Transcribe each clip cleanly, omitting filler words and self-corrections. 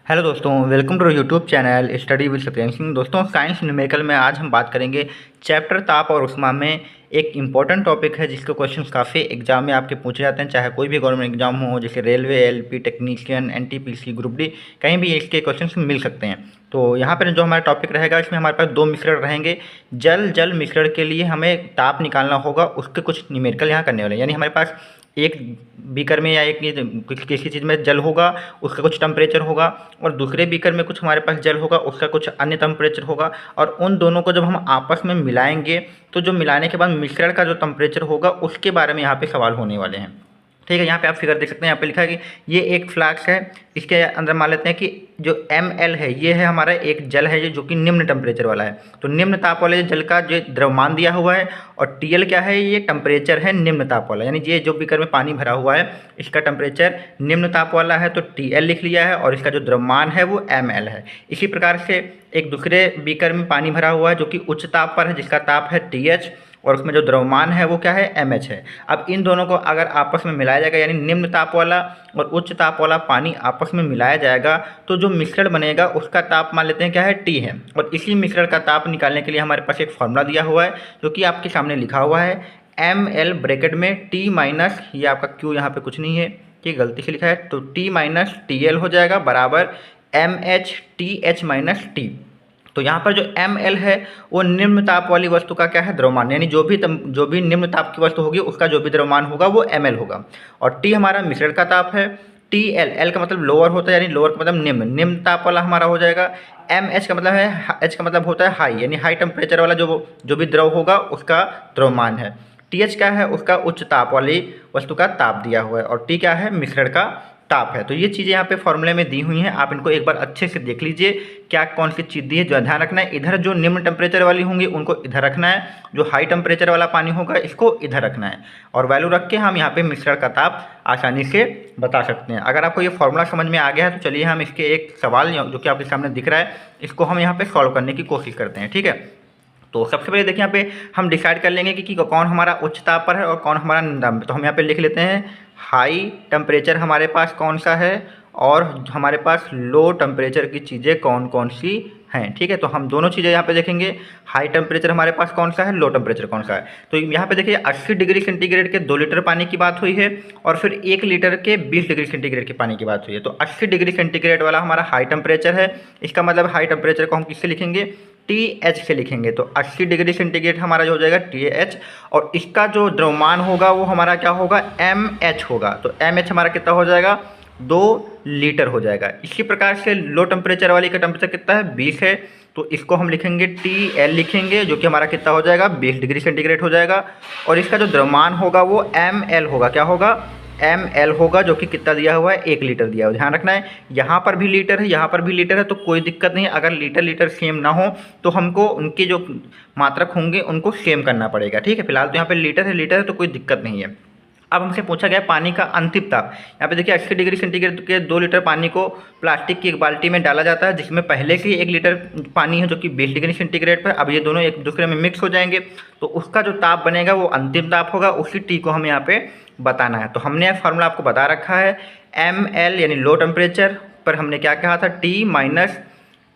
Hello दोस्तों, welcome to YouTube channel study with Satyendra Singh. दोस्तों, science numerical में आज हम बात करेंगे चैप्टर ताप और ऊष्मा में एक इम्पॉर्टेंट टॉपिक है जिसके क्वेश्चंस काफ़ी एग्जाम में आपके पूछे जाते हैं, चाहे कोई भी गवर्नमेंट एग्जाम हो, जैसे railway, LP technician, NTPC, group D, कहीं भी इसके क्वेश्चंस मिल सकते हैं। तो यहाँ पर जो हमारा टॉपिक रहेगा, इसमें हमारे पास दो मिश्रण रहेंगे। जल जल मिश्रण के लिए हमें ताप निकालना होगा, उसके कुछ न्यूमेरिकल यहाँ करने वाले हैं। यानी हमारे पास एक बीकर में या एक किसी चीज़ में जल होगा, उसका कुछ टेम्परेचर होगा, और दूसरे बीकर में कुछ हमारे पास जल होगा, उसका कुछ अन्य टेम्परेचर होगा। और उन दोनों को जब हम आपस में मिलाएंगे तो जो मिलाने के बाद मिश्रण का जो टेम्परेचर होगा उसके बारे में यहाँ पे सवाल होने वाले हैं। ठीक है, यहाँ पे आप फिगर देख सकते हैं। यहाँ पे लिखा है कि ये एक फ्लास्क है, इसके अंदर मान लेते हैं कि जो ml है ये है हमारा एक जल है जो कि निम्न टेम्परेचर वाला है। तो निम्न ताप वाले जल का जो द्रव्यमान दिया हुआ है, और TL क्या है, ये टेम्परेचर है निम्न ताप वाला। यानी ये जो बीकर में पानी भरा हुआ है इसका टेम्परेचर निम्न ताप वाला है, तो TL लिख लिया है, और इसका जो द्रव्यमान है वो ml है। इसी प्रकार से एक दूसरे बीकर में पानी भरा हुआ है जो कि उच्च ताप पर है, जिसका ताप है TH, और उसमें जो द्रव्यमान है वो क्या है, MH है। अब इन दोनों को अगर आपस में मिलाया जाएगा, यानी निम्न ताप वाला और उच्च ताप वाला पानी आपस में मिलाया जाएगा, तो जो मिश्रण बनेगा उसका ताप मान लेते हैं क्या है, T है। और इसी मिश्रण का ताप निकालने के लिए हमारे पास एक फॉर्मूला दिया हुआ है जो कि आपके सामने लिखा हुआ है ml ब्रैकेट में T माइनस, ये आपका Q यहाँ पे कुछ नहीं है, ठीक, गलती से लिखा है, तो T माइनस TL हो जाएगा बराबर MH TH माइनस T। तो यहाँ पर जो ml है वो निम्न ताप वाली वस्तु का क्या है, द्रव्यमान, यानी जो भी निम्न ताप की वस्तु होगी उसका जो भी द्रव्यमान होगा वो ml होगा। और T हमारा मिश्रण का ताप है, TL, L का मतलब लोअर होता है, यानी लोअर का मतलब निम्न ताप वाला हमारा हो जाएगा। MH का मतलब है, H का मतलब होता है हाई, यानी हाई टेम्परेचर वाला जो भी द्रव होगा उसका द्रव्यमान है। TH क्या है, उसका उच्च ताप वाली वस्तु का ताप दिया हुआ है, और T क्या है, मिश्रण का ताप है। तो ये चीज़ें यहाँ पे फॉर्मूले में दी हुई हैं, आप इनको एक बार अच्छे से देख लीजिए क्या कौन सी चीज़ दी है। जो ध्यान रखना है, इधर जो निम्न टेम्परेचर वाली होंगी उनको इधर रखना है, जो हाई टेम्परेचर वाला पानी होगा इसको इधर रखना है, और वैल्यू रख के हम यहाँ पे मिश्रण का ताप आसानी से बता सकते हैं। अगर आपको ये फॉर्मूला समझ में आ गया है तो चलिए हम इसके एक सवाल जो कि आपके सामने दिख रहा है इसको हम यहाँ पे सॉल्व करने की कोशिश करते हैं। ठीक है, तो सबसे पहले देखिए यहाँ पे हम डिसाइड कर लेंगे कि कौन हमारा उच्च ताप पर है और कौन हमारा निम्न ताप। तो हम यहाँ पे लिख लेते हैं हाई टेम्परेचर हमारे पास कौन सा है, और हमारे पास लो टेम्परेचर की चीज़ें कौन कौन सी हैं। ठीक है, तो हम दोनों चीज़ें यहाँ पे देखेंगे, हाई टेम्परेचर हमारे पास कौन सा है, लो टेम्परेचर कौन सा है। तो यहाँ पे देखिए 80 डिग्री सेंटीग्रेड के 2 लीटर पानी की बात हुई है, और फिर 1 लीटर के 20 डिग्री सेंटीग्रेड के पानी की बात हुई है। तो 80 डिग्री सेंटीग्रेड वाला हमारा हाई टेम्परेचर है, इसका मतलब हाई टेम्परेचर को हम किससे लिखेंगे, TH से लिखेंगे। तो 80 डिग्री सेंटीग्रेड हमारा जो हो जाएगा TH, और इसका जो द्रव्यमान होगा वो हमारा क्या होगा, MH होगा। तो MH हमारा कितना हो जाएगा, 2 लीटर हो जाएगा। इसी प्रकार से लो टेम्परेचर वाली का टेम्परेचर कितना है, 20 है, तो इसको हम लिखेंगे TL लिखेंगे, जो कि हमारा कितना हो जाएगा, 20 डिग्री सेंटीग्रेड हो जाएगा। और इसका जो द्रव्यमान होगा वो ML होगा, क्या होगा, ML होगा, जो कि कितना दिया हुआ है, 1 लीटर दिया हुआ है। ध्यान रखना है, यहाँ पर भी लीटर है, यहाँ पर भी लीटर है, तो कोई दिक्कत नहीं है। अगर लीटर सेम ना हो तो हमको उनके जो मात्रक होंगे उनको सेम करना पड़ेगा। ठीक है, फिलहाल तो यहाँ पे लीटर है तो कोई दिक्कत नहीं है। अब हमसे पूछा गया पानी का अंतिम ताप। यहाँ पे देखिए 80 डिग्री सेंटीग्रेड के 2 लीटर पानी को प्लास्टिक की एक बाल्टी में डाला जाता है, जिसमें पहले से ही 1 लीटर पानी है जो कि 20 डिग्री सेंटीग्रेड पर। अब ये दोनों एक दूसरे में मिक्स हो जाएंगे, तो उसका जो ताप बनेगा वो अंतिम ताप होगा, उसी T को हमें यहाँ पे बताना है। तो हमने फार्मूला आपको बता रखा है, ML यानी लो टेम्परेचर पर हमने क्या कहा था, T माइनस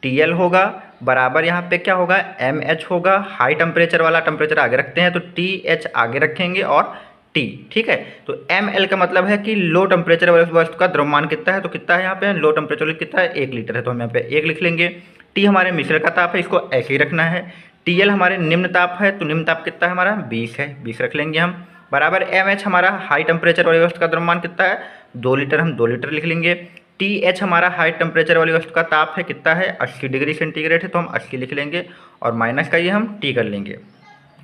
TL होगा बराबर यहाँ पे क्या होगा, MH होगा। हाई टेम्परेचर वाला टेम्परेचर आगे रखते हैं तो TH आगे रखेंगे और T। ठीक है, तो ML का मतलब है कि लो टेम्परेचर वाली वस्तु का द्रव्यमान कितना है, तो कितना है यहाँ पे, लो टेम्परेचर कितना है, 1 लीटर है, तो हम यहाँ पे 1 लिख लेंगे। T हमारे मिश्रण का ताप है, इसको ऐसे ही रखना है। TL हमारे निम्न ताप है, तो निम्न ताप कितना है हमारा, 20 है, 20 रख लेंगे हम, बराबर MH हमारा हाई टेम्परेचर वाली वस्तु का द्रव्यमान कितना है, 2 लीटर, हम 2 लीटर लिख लेंगे। TH हमारा हाई टेम्परेचर वाली वस्तु का ताप है, कितना है, 80 डिग्री सेंटीग्रेड है, तो हम 80 लिख लेंगे, और माइनस का ये हम T कर लेंगे।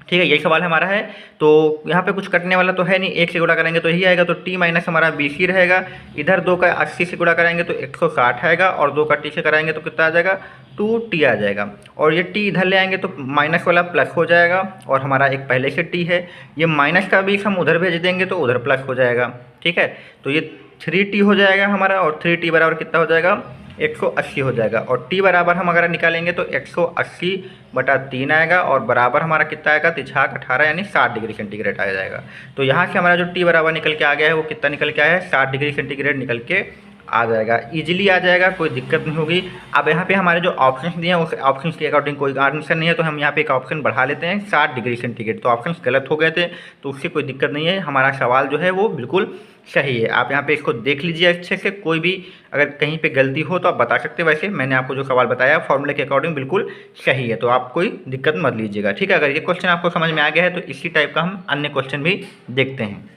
ठीक है, यही सवाल हमारा है। तो यहाँ पे कुछ कटने वाला तो है नहीं, 1 से गुणा करेंगे तो यही आएगा, तो T माइनस हमारा 20 ही रहेगा। इधर 2 का 80 से गुणा कराएंगे तो 160 आएगा, और 2 का T से कराएंगे तो कितना आ जाएगा, 2T आ जाएगा। और ये T इधर ले आएंगे तो माइनस वाला प्लस हो जाएगा, और हमारा एक पहले से T है, ये माइनस का 20 हम उधर भेज देंगे तो उधर प्लस हो जाएगा। ठीक है, तो ये 3T हो जाएगा हमारा, और 3T बराबर कितना हो जाएगा, 180 हो जाएगा। और T बराबर हम अगर निकालेंगे तो 180/3 आएगा, और बराबर हमारा कितना आएगा, 3×8 18 यानी 60 डिग्री सेंटीग्रेड आ जाएगा। तो यहाँ से हमारा जो T बराबर निकल के आ गया है वो कितना निकल के आया है, 60 डिग्री सेंटीग्रेड निकल के आ जाएगा, इजीली आ जाएगा, कोई दिक्कत नहीं होगी। अब यहाँ पे हमारे जो ऑप्शंस दिए हैं उस ऑप्शंस के अकॉर्डिंग कोई आंसर नहीं है, तो हम यहाँ पे एक ऑप्शन बढ़ा लेते हैं 60 डिग्री सेंटीग्रेड। तो ऑप्शंस गलत हो गए थे, तो उससे कोई दिक्कत नहीं है, हमारा सवाल जो है वो बिल्कुल सही है। आप यहाँ पे इसको देख लीजिए अच्छे से, कोई भी अगर कहीं पे गलती हो तो आप बता सकते हैं। वैसे मैंने आपको जो सवाल बताया फॉर्मूले के अकॉर्डिंग बिल्कुल सही है, तो आप कोई दिक्कत मत लीजिएगा, ठीक है। अगर ये क्वेश्चन आपको समझ में आ गया है तो इसी टाइप का हम अन्य क्वेश्चन भी देखते हैं।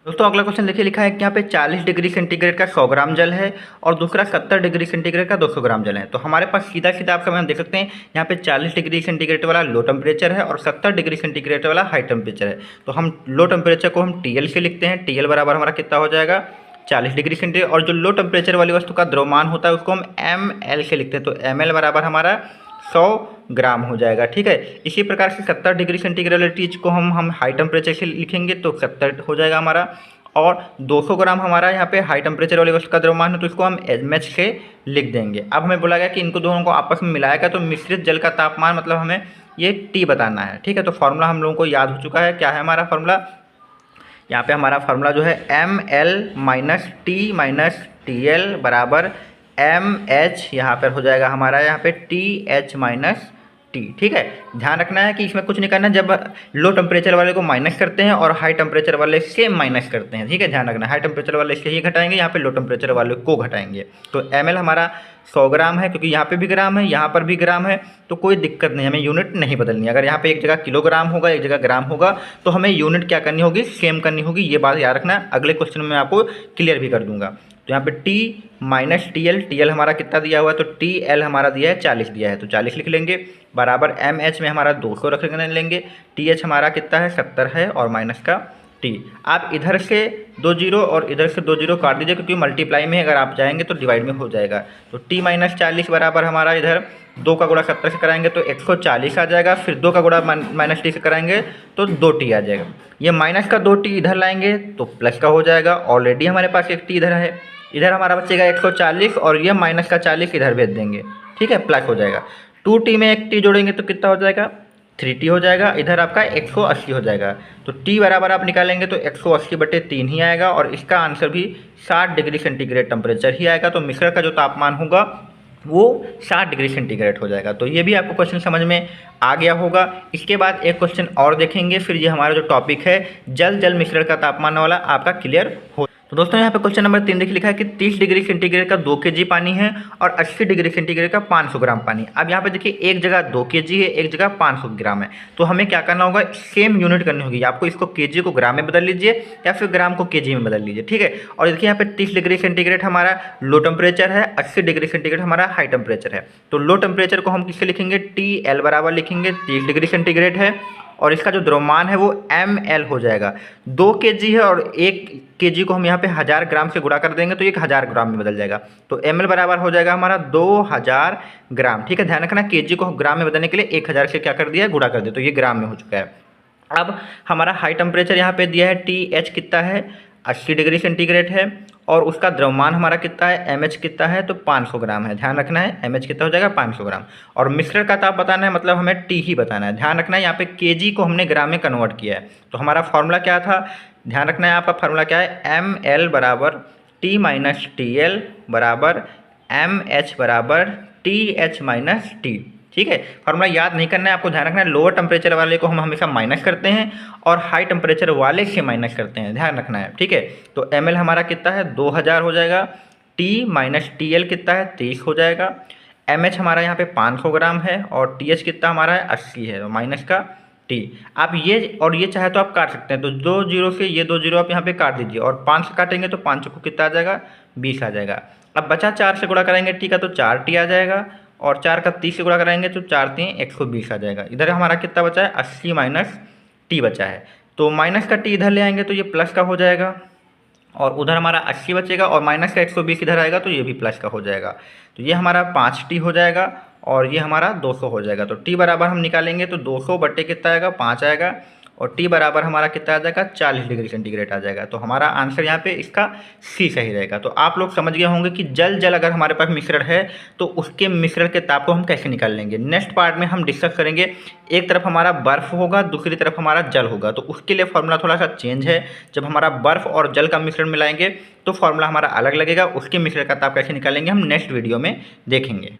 दोस्तों अगला क्वेश्चन देखिए, लिखा है कि यहाँ पे 40 डिग्री सेंटीग्रेड का 100 ग्राम जल है और दूसरा 70 डिग्री सेंटीग्रेड का 200 ग्राम जल है। तो हमारे पास सीधा सीधा आप समय देख सकते हैं, यहाँ पे 40 डिग्री सेंटीग्रेड वाला लो टेम्परेचर है और 70 डिग्री सेंटीग्रेड वाला हाई टेम्परेचर है। तो हम लो टेम्परेचर को हम TL से लिखते हैं, TL बराबर हमारा कितना हो जाएगा 40 डिग्री सेंटीग्रेड, और जो लो टेम्परेचर वाली वस्तु का द्रव्यमान होता है उसको हम ml से लिखते हैं, तो ml बराबर हमारा 100 ग्राम हो जाएगा, ठीक है। इसी प्रकार से 70 डिग्री सेंटीग्रेड वाली चीज़ को हम हाई टेम्परेचर से लिखेंगे तो 70 हो जाएगा हमारा, और 200 ग्राम हमारा यहाँ पे हाई टेम्परेचर वाली वस्तु का द्रव्यमान है तो इसको हम mH से लिख देंगे। अब हमें बोला गया कि इनको दोनों को आपस में मिलाएगा तो मिश्रित जल का तापमान मतलब हमें ये T बताना है, ठीक है। तो फॉर्मूला हम लोगों को याद हो चुका है, क्या है हमारा फॉर्मूला, यहाँ पे हमारा फार्मूला जो है ml minus T minus TL बराबर mH, यहाँ पर हो जाएगा हमारा यहाँ पे TH माइनस T, ठीक है। ध्यान रखना है कि इसमें कुछ नहीं करना है, जब लो टेम्परेचर वाले को माइनस करते हैं और हाई टेम्परेचर वाले से माइनस करते हैं, ठीक है। ध्यान रखना, हाई टेम्परेचर वाले से ही घटाएंगे, यहाँ पे लो टेम्परेचर वाले को घटाएंगे। तो ml हमारा 100 ग्राम है, क्योंकि यहाँ पे भी ग्राम है यहाँ पर भी ग्राम है, तो कोई दिक्कत नहीं, हमें यूनिट नहीं बदलनी। अगर यहाँ पे एक जगह किलोग्राम होगा एक जगह ग्राम होगा तो हमें यूनिट क्या करनी होगी, सेम करनी होगी, ये बात याद रखना है। अगले क्वेश्चन में आपको क्लियर भी कर दूंगा। तो यहाँ पे T माइनस TL हमारा कितना दिया हुआ है, तो TL हमारा दिया है 40 दिया है, तो 40 लिख लेंगे, बराबर MH में हमारा 200 रख लेंगे, TH हमारा कितना है 70 है, और माइनस का T। आप इधर से 2 जीरो और इधर से 2 जीरो काट दीजिए, क्योंकि मल्टीप्लाई में अगर आप जाएंगे तो डिवाइड में हो जाएगा। तो T माइनस 40 बराबर हमारा इधर 2 का गुणा 70 से कराएंगे तो 140 आ जाएगा, फिर 2 का गुणा माइनस T से कराएंगे तो 2T आ जाएगा। ये माइनस का 2T इधर लाएंगे तो प्लस का हो जाएगा, ऑलरेडी हमारे पास एक T इधर है, इधर हमारा बचेगा 140 और ये माइनस का 40 इधर भेज देंगे, ठीक है, प्लस हो जाएगा। 2T में एक T जोड़ेंगे तो कितना हो जाएगा 3T हो जाएगा, इधर आपका 180 हो जाएगा। तो T बराबर आप निकालेंगे तो 180/3 ही आएगा, और इसका आंसर भी 60 डिग्री सेंटीग्रेड टेम्परेचर ही आएगा। तो मिश्रण का जो तापमान होगा वो 60 डिग्री सेंटीग्रेड हो जाएगा। तो ये भी आपको क्वेश्चन समझ में आ गया होगा। इसके बाद एक क्वेश्चन और देखेंगे, फिर ये हमारा जो टॉपिक है जल मिश्रण का तापमान वाला आपका क्लियर हो। तो दोस्तों यहाँ पे क्वेश्चन नंबर 3 देखिए, लिखा है कि 30 डिग्री सेंटीग्रेड का 2 kg पानी है और 80 डिग्री सेंटीग्रेड का 500 ग्राम पानी। अब यहाँ पे देखिए एक जगह 2 kg है, एक जगह 500 ग्राम है, तो हमें क्या करना होगा, सेम यूनिट करनी होगी। आपको इसको kg को ग्राम में बदल लीजिए या फिर ग्राम को kg में बदल लीजिए, ठीक है। और देखिए यहाँ पे 30 डिग्री सेंटीग्रेड हमारा लो टेम्परेचर है, 80 डिग्री सेंटीग्रेड हमारा हाई टेम्परेचर है। तो लो टेम्परेचर को हम किससे लिखेंगे, TL बराबर लिखेंगे, 30 डिग्री सेंटीग्रेड है और इसका जो द्रव्यमान है वो ml हो जाएगा। 2 kg है और 1 kg को हम यहाँ पे 1000 ग्राम से गुणा कर देंगे तो 1000 ग्राम में बदल जाएगा। तो ml बराबर हो जाएगा हमारा 2000 ग्राम, ठीक है। ध्यान रखना kg को ग्राम में बदलने के लिए 1000 से क्या कर दिया, गुणा कर दिया, तो ये ग्राम में हो चुका है। अब हमारा हाई टेम्परेचर यहाँ पे दिया है TH कितना है 80 डिग्री सेंटीग्रेड है, और उसका द्रव्यमान हमारा कितना है MH कितना है, तो 500 ग्राम है। ध्यान रखना है MH कितना हो जाएगा 500 ग्राम, और मिश्रण का ताप बताना है, मतलब हमें T ही बताना है। ध्यान रखना है यहाँ पे kg को हमने ग्राम में कन्वर्ट किया है। तो हमारा फॉर्मूला क्या था, ध्यान रखना है आपका फॉर्मूला क्या है, ml बराबर T माइनस TL बराबर MH बराबर TH माइनस T, ठीक है। फॉर्मूला याद नहीं करना है आपको, ध्यान रखना है लोअर टेम्परेचर वाले को हम हमेशा माइनस करते हैं और हाई टेम्परेचर वाले से माइनस करते हैं, ध्यान रखना है, ठीक है। तो ml हमारा कितना है 2000 हो जाएगा, T माइनस TL कितना है 30 हो जाएगा, MH हमारा यहाँ पे 500 ग्राम है और TH कितना हमारा है 80 है, तो माइनस का T। आप ये और ये चाहे तो आप काट सकते हैं, तो 2 जीरो से ये 2 जीरो आप यहाँ पे काट दीजिए, और 5 से काटेंगे तो 5 को कितना आ जाएगा 20 आ जाएगा। अब बचा 4 से गुणा कराएंगे T का तो 4T आ जाएगा, और 4 का 30 से गुणा कराएंगे तो 4 3 120 आ जाएगा। इधर हमारा कितना बचा है 80 माइनस T बचा है, तो माइनस का T इधर ले आएंगे तो ये प्लस का हो जाएगा, और उधर हमारा 80 बचेगा, और माइनस का 120 इधर आएगा तो ये भी प्लस का हो जाएगा। तो ये हमारा 5T हो जाएगा और ये हमारा 200 हो जाएगा। तो T बराबर हम निकालेंगे तो 200 बट्टे कितना आएगा 5 आएगा, और टी बराबर हमारा कितना आ जाएगा 40 डिग्री सेंटीग्रेड आ जाएगा। तो हमारा आंसर यहाँ पे इसका सी सही रहेगा। तो आप लोग समझ गए होंगे कि जल जल अगर हमारे पास मिश्रण है तो उसके मिश्रण के ताप को हम कैसे निकाल लेंगे। नेक्स्ट पार्ट में हम डिस्कस करेंगे, एक तरफ हमारा बर्फ होगा, दूसरी तरफ हमारा जल होगा, तो उसके लिए फॉर्मूला थोड़ा सा चेंज है। जब हमारा बर्फ और जल का मिश्रण मिलाएंगे तो फॉर्मूला हमारा अलग लगेगा, उसके मिश्रण का ताप कैसे निकालेंगे हम नेक्स्ट वीडियो में देखेंगे।